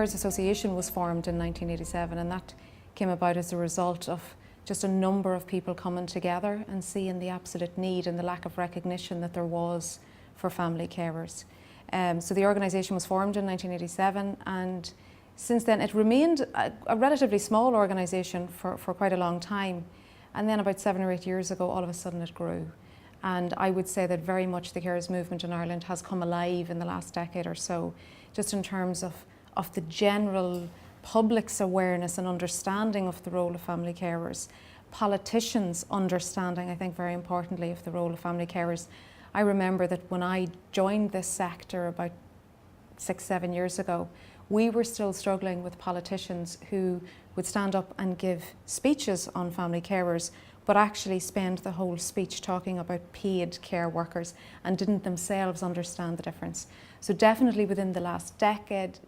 Carers Association was formed in 1987, and that came about as a result of just a number of people coming together and seeing the absolute need and the lack of recognition that there was for family carers. So the organisation was formed in 1987, and since then it remained a relatively small organisation for quite a long time. And then about 7 or 8 years ago, all of a sudden it grew. And I would say that very much the carers movement in Ireland has come alive in the last decade or so, just in terms of the general public's awareness and understanding of the role of family carers, politicians' understanding, I think very importantly, of the role of family carers. I remember that when I joined this sector about 6, 7 years ago, we were still struggling with politicians who would stand up and give speeches on family carers, but actually spend the whole speech talking about paid care workers and didn't themselves understand the difference. So definitely within the last decade,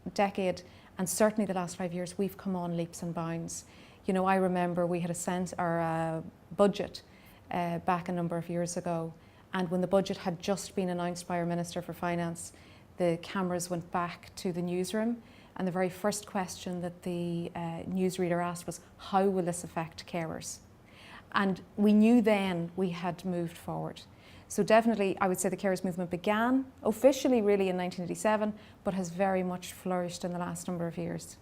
and certainly the last 5 years, we've come on leaps and bounds. You know, I remember we had a budget back a number of years ago, and when the budget had just been announced by our Minister for Finance, the cameras went back to the newsroom, and the very first question that the newsreader asked was, how will this affect carers? And we knew then we had moved forward. So definitely, I would say the carers movement began officially really in 1987, but has very much flourished in the last number of years.